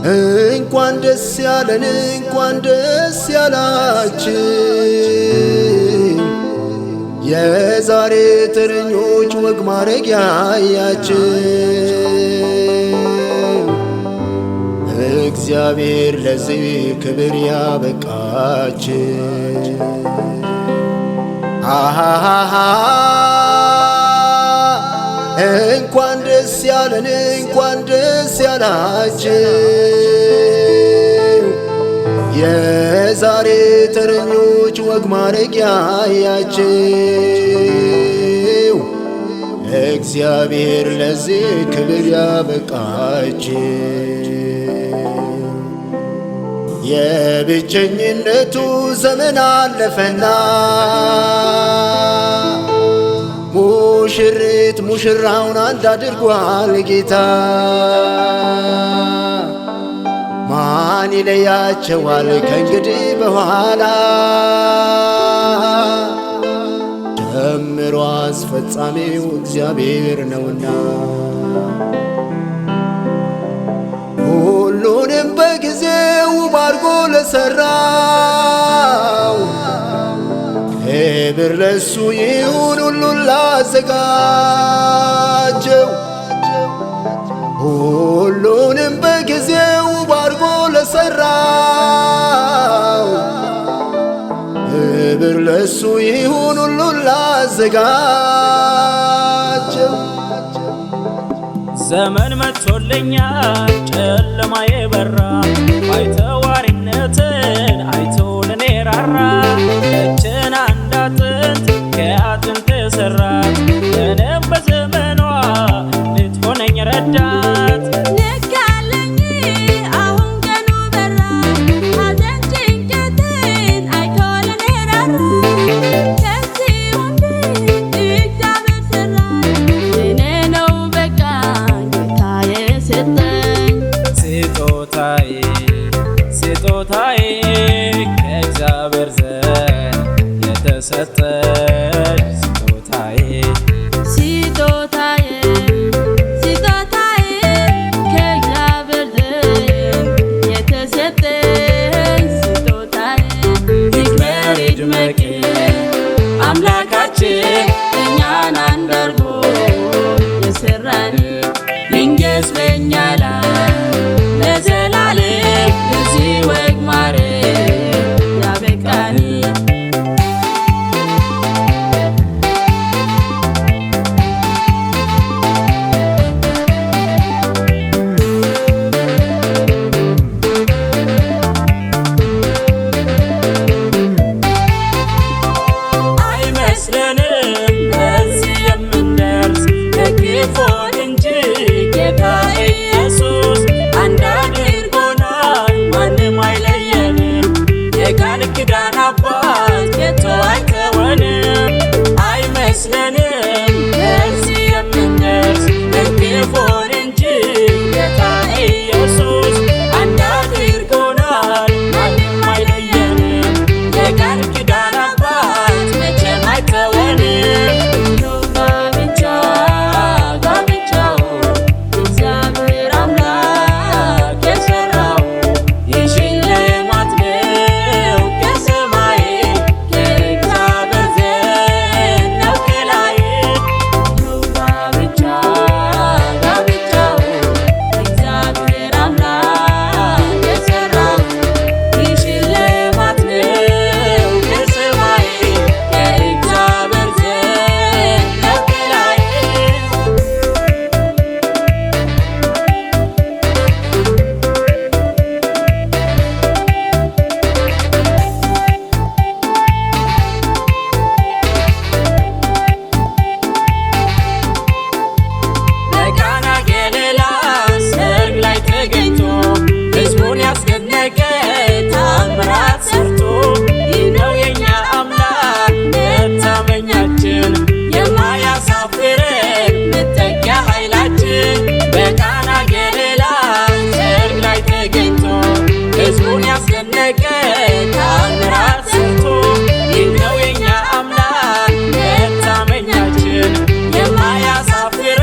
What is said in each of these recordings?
እንኳን ደስ ያለን እንኳን ደስ ያላችሁ የዛሬ ተረኞች ወግ ማረጊያ ያያችሁ እግዚአብሔር ለዚህ ክብር ያበቃችሁ እንኳን ደስ ያለን እንኳን ደስ ያላችሁ የዛሬ ተረኞች ወግ ማረጊያ ያያችሁ እግዚአብሔር ለዚህ ክብር ያበቃችሁ የብቸኝነቱ ዘመን አለፈና ሙሽሪት ሙሽራውን አንድ አድርጓል ጌታ ማን ይለያቸዋል ከእንግዲህ በኋላ ጀምሮ አስፈጻሚው እግዚአብሔር ነውና ሁሉንም በጊዜው ባርጎ ለሠራው ክብር ለሱ ይሁን ሁሉን ላዘጋጀው ሁሉንም በጊዜው ባርጎ ለሠራው ክብር ለሱ ይሁን ሁሉን ላዘጋጀው ዘመን መጥቶልኛል ጨለማዬ በራ ባይተዋሪነትን አይቶ ለኔ ራራ እችን አንድ አጥንት ከአጥንት ሰራት እኔም በዘመኗ ልትሆነኝ ረዳት ስጦታዬ ከእግዚአብሔር ዘንድ የተሰጠኝ ስጦታዬ ከእግዚአብሔር ዘንድ የተሰጠኝ ስጦታዬ ይክበር ይድመቅ አምላካችን እኛን አንድ አድርጎ የሠራን ይንገስ በእኛ ላይ ለዘላለም ለዚህ ወግ ማረግ ያበቃን አይመስለንም በዚህ የምንደርስ ደግፎን እንጂ ጌታ ኢየሱስ አንድ አድርጎናል ማንም አይለየንም የቃል ኪዳን አባት ከቶ አይተወንም አይመስለንም በዚህ የምንደርስ ደግፎን እንጂ ጌታ ኢየሱስ አንድ አድርጎናል ማንም አይለየንም የቃል ኪዳን አባት መቼም አይተወንም የማያሳፍር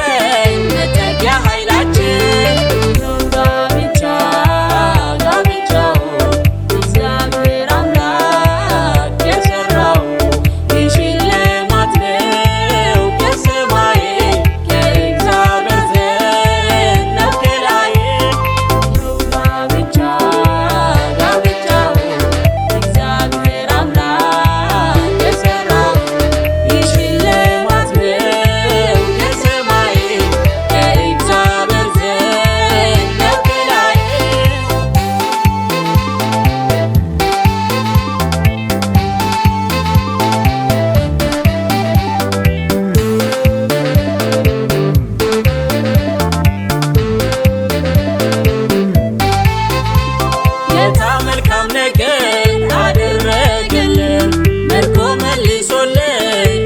ጌታ መልካም ነገር አደረገልን መልኩ መልሶልን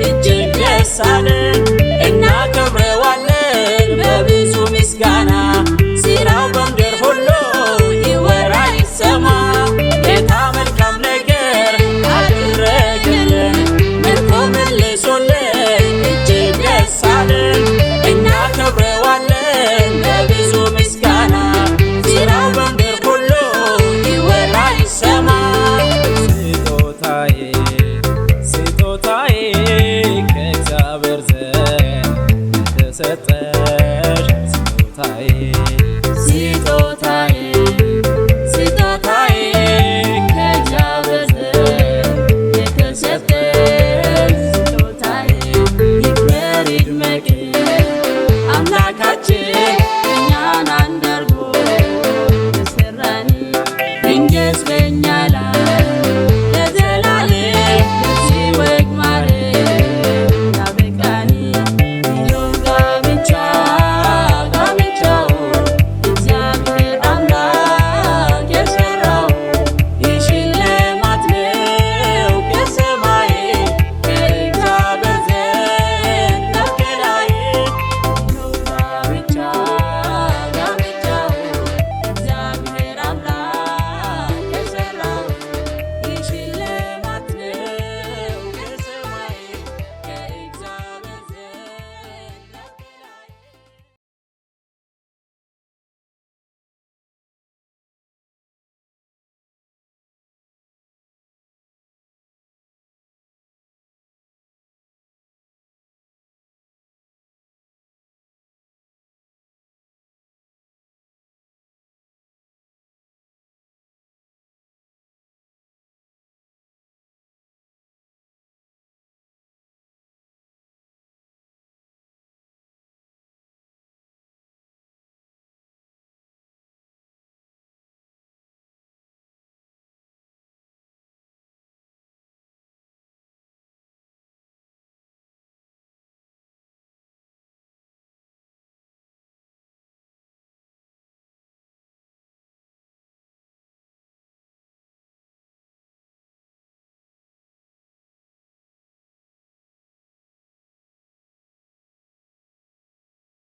እጅግ ደስ አለን እናከብረዋለን በብዙ ምስጋና ሥራው በምድር ሁሉ ይወራ ይሰማ ጌታ መልካም ነገር አደረገልን መልኩ መልሶልን እጅግ ደስ አለን እናከብረዋለን በብዙ ምስጋና ሥራው በምድር ሁሉ ይወራ ይሰማ ስጦታዬ ከእግዚአብሔር ዘንድ የተሰጠሽ ስጦታዬ ከእግዚአብሔር ዘንድ የተሰጠሽ ስጦታዬ ይክበር ይድመቅ አምላካችን እኛን አንድ አድርጎ የሠራን ድንገት በእኛ